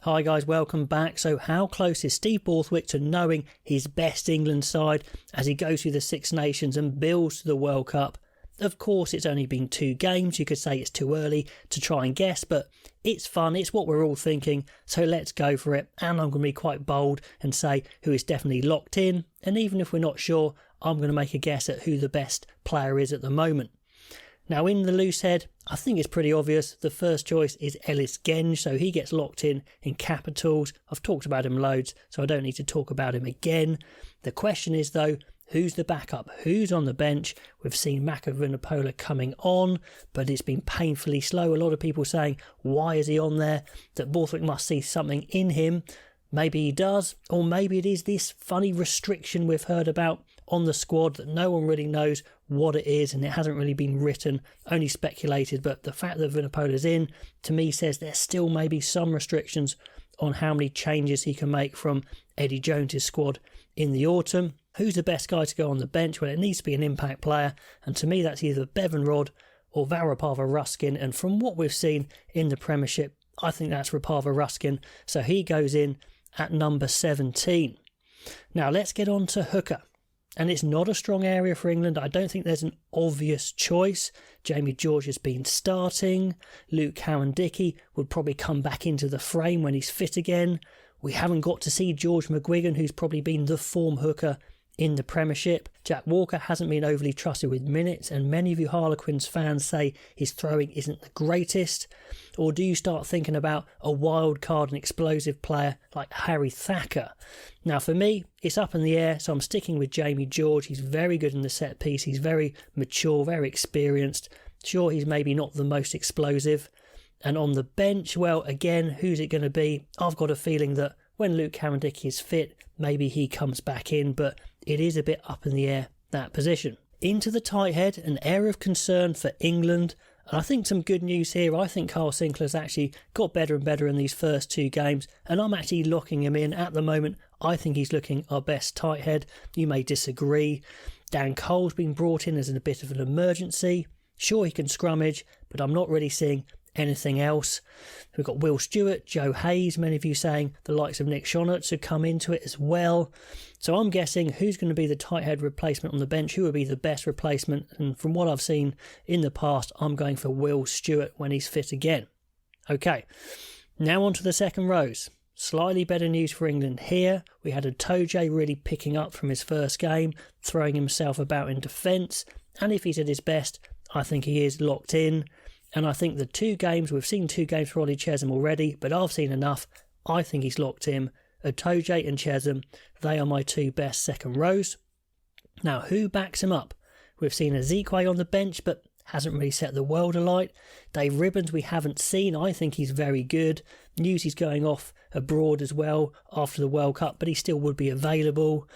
Hi guys, welcome back. So how close is Steve Borthwick to knowing his best England side as he goes through the Six Nations and builds to the World Cup? Of course, it's only been 2 games. You could say it's too early to try and guess, but it's fun. It's what we're all thinking. So let's go for it. And I'm going to be quite bold and say who is definitely locked in. And even if we're not sure, I'm going to make a guess at who the best player is at the moment. Now, in the loose head, I think it's pretty obvious. The first choice is Ellis Genge, so he gets locked in Capitals. I've talked about him loads, so I don't need to talk about him again. The question is, though, who's the backup? Who's on the bench? We've seen Mako Vunipola coming on, but it's been painfully slow. A lot of people saying, why is he on there? That Borthwick must see something in him. Maybe he does, or maybe it is this funny restriction we've heard about on the squad that no one really knows what it is, and it hasn't really been written, only speculated. But the fact that Vunipola's in, to me, says there's still maybe some restrictions on how many changes he can make from Eddie Jones's squad in the autumn. Who's the best guy to go on the bench? Well, it needs to be an impact player, and to me that's either Bevan Rodd or Varapava Ruskin, and from what we've seen in the Premiership, I think that's Rapava Ruskin, so he goes in at number 17. Now let's get on to hooker. And it's not a strong area for England. I don't think there's an obvious choice. Jamie George has been starting. Luke Cowan-Dickie would probably come back into the frame when he's fit again. We haven't got to see George McGuigan, who's probably been the form hooker in the Premiership. Jack Walker hasn't been overly trusted with minutes, and many of you Harlequins fans say his throwing isn't the greatest. Or do you start thinking about a wild card and explosive player like Harry Thacker? Now for me, it's up in the air, so I'm sticking with Jamie George. He's very good in the set piece. He's very mature, very experienced. Sure, he's maybe not the most explosive. And on the bench, well, again, who's it going to be? I've got a feeling that when Luke Cowan-Dickie is fit, maybe he comes back in, but it is a bit up in the air, that position. Into the tight head, an area of concern for England. And I think some good news here. I think Carl Sinclair's actually got better and better in these first 2 games, and I'm actually locking him in at the moment. I think he's looking our best tight head. You may disagree. Dan Cole's been brought in as a bit of an emergency. Sure, he can scrummage, but I'm not really seeing anything else. We've got Will Stewart, Joe Hayes, many of you saying the likes of Nick Shonnerts have come into it as well. So I'm guessing who's going to be the tight head replacement on the bench, who would be the best replacement, and from what I've seen in the past, I'm going for Will Stewart when he's fit again. Okay, now on to the second rows. Slightly better news for England here. We had Itoje really picking up from his first game, throwing himself about in defence, and if he's at his best, I think he is locked in. And I think the 2 games, we've seen 2 games for Ollie Chesham already, but I've seen enough. I think he's locked in. Itoje and Chesham, they are my 2 best second rows. Now, who backs him up? We've seen Ezekwe on the bench, but hasn't really set the world alight. Dave Ribbons we haven't seen. I think he's very good. News he's going off abroad as well after the World Cup, but he still would be available.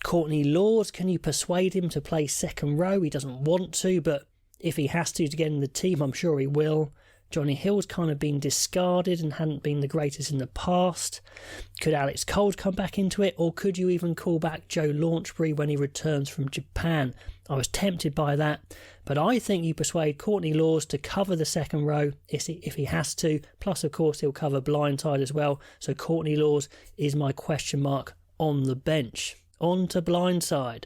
Courtney Lawes, can you persuade him to play second row? He doesn't want to, but if he has to get in the team, I'm sure he will. Johnny Hill's kind of been discarded and hadn't been the greatest in the past. Could Alex Coles come back into it, or could you even call back Joe Launchbury when he returns from Japan? I was tempted by that, but I think you persuade Courtney Lawes to cover the second row if he has to. Plus, of course, he'll cover blindside as well. So Courtney Lawes is my question mark on the bench. On to blindside.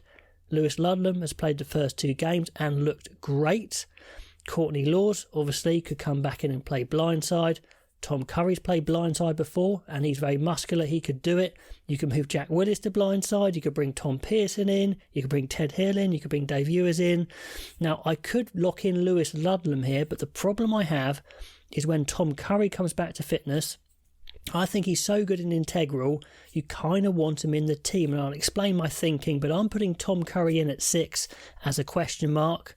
Lewis Ludlam has played the first 2 games and looked great. Courtney Lawes obviously could come back in and play blindside. Tom Curry's played blindside before and he's very muscular, he could do it. You can move Jack Willis to blindside, you could bring Tom Pearson in, you could bring Ted Hill in, you could bring Dave Ewers in. Now I could lock in Lewis Ludlam here, but the problem I have is when Tom Curry comes back to fitness, I think he's so good and integral, you kind of want him in the team, and I'll explain my thinking, but I'm putting Tom Curry in at 6 as a question mark,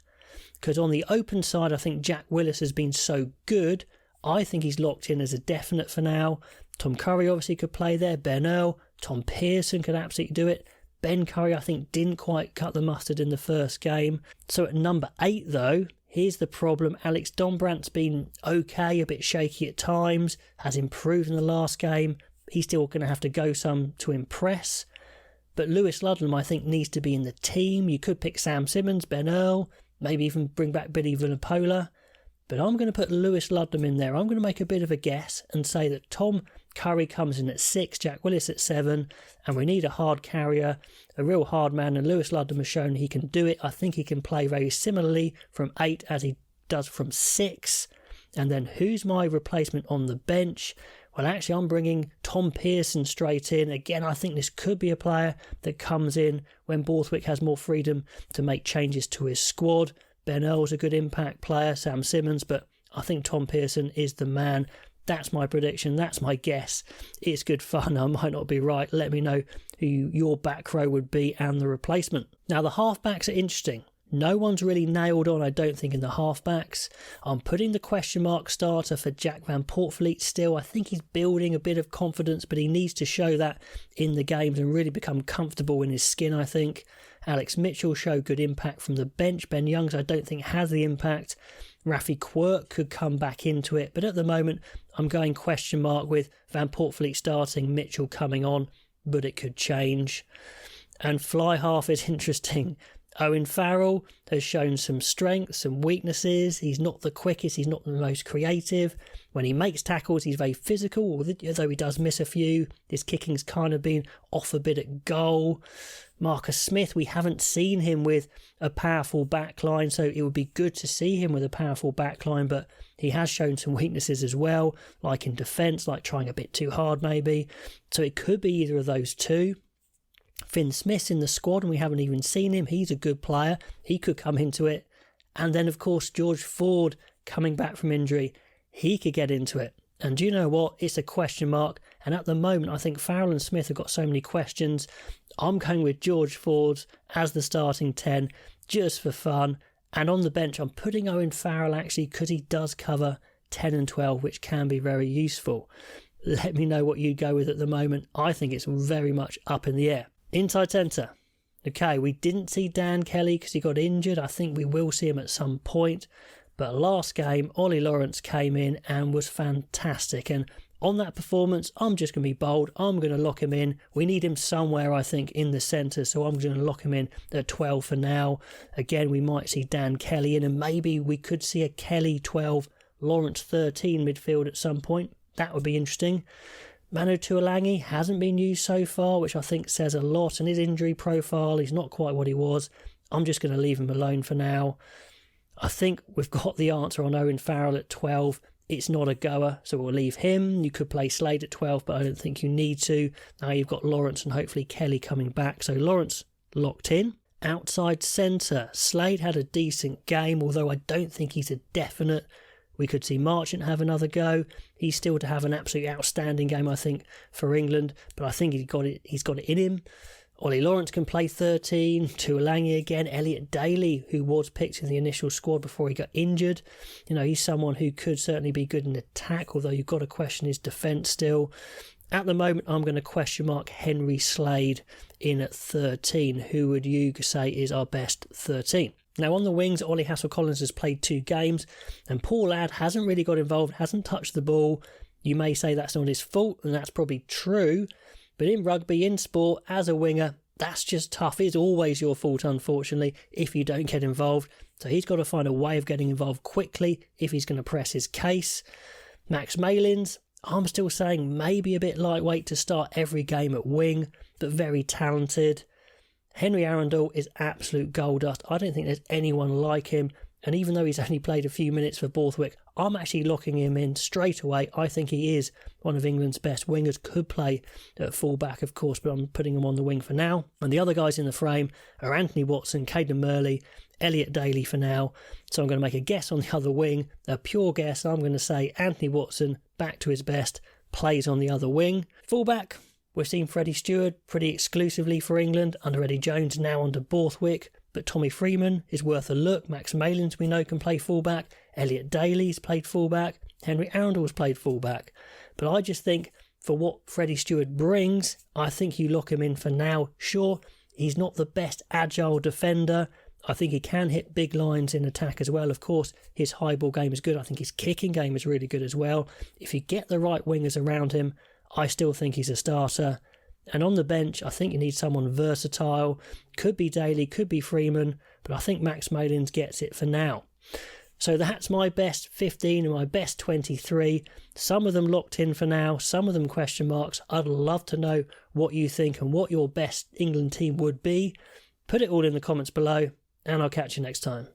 because on the open side I think Jack Willis has been so good, I think he's locked in as a definite for now. Tom Curry obviously could play there, Ben Earl, Tom Pearson could absolutely do it. Ben Curry I think didn't quite cut the mustard in the first game. So at number 8 though, here's the problem. Alex Dombrandt's been okay, a bit shaky at times, has improved in the last game. He's still going to have to go some to impress. But Lewis Ludlam, I think, needs to be in the team. You could pick Sam Simmons, Ben Earl, maybe even bring back Billy Vunipola. But I'm going to put Lewis Ludlam in there. I'm going to make a bit of a guess and say that Tom Curry comes in at 6, Jack Willis at 7, and we need a hard carrier, a real hard man, and Lewis Ludlam has shown he can do it. I think he can play very similarly from 8 as he does from 6. And then who's my replacement on the bench? Well, actually, I'm bringing Tom Pearson straight in. Again, I think this could be a player that comes in when Borthwick has more freedom to make changes to his squad. Ben Earl's a good impact player, Sam Simmons, but I think Tom Pearson is the man. That's my prediction. That's my guess. It's good fun. I might not be right. Let me know who your back row would be and the replacement. Now, the halfbacks are interesting. No one's really nailed on, I don't think, in the halfbacks. I'm putting the question mark starter for Jack van Poortvliet still. I think he's building a bit of confidence, but he needs to show that in the games and really become comfortable in his skin, I think. Alex Mitchell showed good impact from the bench. Ben Youngs, I don't think, has the impact. Rafi Quirk could come back into it, but at the moment I'm going question mark with Van Poortvliet starting, Mitchell coming on, but it could change. And fly half is interesting. Owen Farrell has shown some strengths, some weaknesses. He's not the quickest, he's not the most creative. When he makes tackles, he's very physical, although he does miss a few. His kicking's kind of been off a bit at goal. Marcus Smith, we haven't seen him with a powerful backline, so it would be good to see him with a powerful backline, but he has shown some weaknesses as well, like in defence, like trying a bit too hard maybe. So it could be either of those two. Finn Smith's in the squad and we haven't even seen him. He's a good player. He could come into it. And then, of course, George Ford coming back from injury. He could get into it. And do you know what? It's a question mark. And at the moment, I think Farrell and Smith have got so many questions. I'm going with George Ford as the starting 10, just for fun. And on the bench, I'm putting Owen Farrell actually because he does cover 10 and 12, which can be very useful. Let me know what you go with at the moment. I think it's very much up in the air. Inside centre. Okay, we didn't see Dan Kelly because he got injured. I think we will see him at some point. But last game, Ollie Lawrence came in and was fantastic. And on that performance, I'm just going to be bold. I'm going to lock him in. We need him somewhere, I think, in the centre. So I'm going to lock him in at 12 for now. Again, we might see Dan Kelly in. And maybe we could see a Kelly 12, Lawrence 13 midfield at some point. That would be interesting. Manu Tuolangi hasn't been used so far, which I think says a lot. And his injury profile, he's not quite what he was. I'm just going to leave him alone for now. I think we've got the answer on Owen Farrell at 12. It's not a goer, so we'll leave him. You could play Slade at 12, but I don't think you need to. Now you've got Lawrence and hopefully Kelly coming back. So Lawrence locked in. Outside centre, Slade had a decent game, although I don't think he's a definite. We could see Marchant have another go. He's still to have an absolutely outstanding game, I think, for England. But I think he's got it in him. Ollie Lawrence can play 13. Tuolangi again. Elliot Daly, who was picked in the initial squad before he got injured. You know, he's someone who could certainly be good in attack, although you've got to question his defence still. At the moment, I'm going to question mark Henry Slade in at 13. Who would you say is our best 13? Now, on the wings, Ollie Hassel-Collins has played 2 games, and Paul Ladd hasn't really got involved, hasn't touched the ball. You may say that's not his fault, and that's probably true. But in rugby, in sport, as a winger, that's just tough. It's always your fault, unfortunately, if you don't get involved. So he's got to find a way of getting involved quickly if he's going to press his case. Max Malins, I'm still saying maybe a bit lightweight to start every game at wing, but very talented. Henry Arundel is absolute gold dust. I don't think there's anyone like him. And even though he's only played a few minutes for Borthwick, I'm actually locking him in straight away. I think he is one of England's best wingers. Could play at full-back, of course, but I'm putting him on the wing for now. And the other guys in the frame are Anthony Watson, Caden Murley, Elliot Daly for now. So I'm going to make a guess on the other wing. A pure guess, I'm going to say Anthony Watson, back to his best, plays on the other wing. Full-back, we've seen Freddie Stewart pretty exclusively for England, under Eddie Jones, now under Borthwick. But Tommy Freeman is worth a look. Max Malins, we know, can play fullback. Elliot Daly's played fullback. Henry Arundel's played fullback. But I just think for what Freddie Stewart brings, I think you lock him in for now. Sure, he's not the best agile defender. I think he can hit big lines in attack as well. Of course, his high ball game is good. I think his kicking game is really good as well. If you get the right wingers around him, I still think he's a starter. And on the bench, I think you need someone versatile. Could be Daly, could be Freeman, but I think Max Malins gets it for now. So that's my best 15 and my best 23. Some of them locked in for now, some of them question marks. I'd love to know what you think and what your best England team would be. Put it all in the comments below, and I'll catch you next time.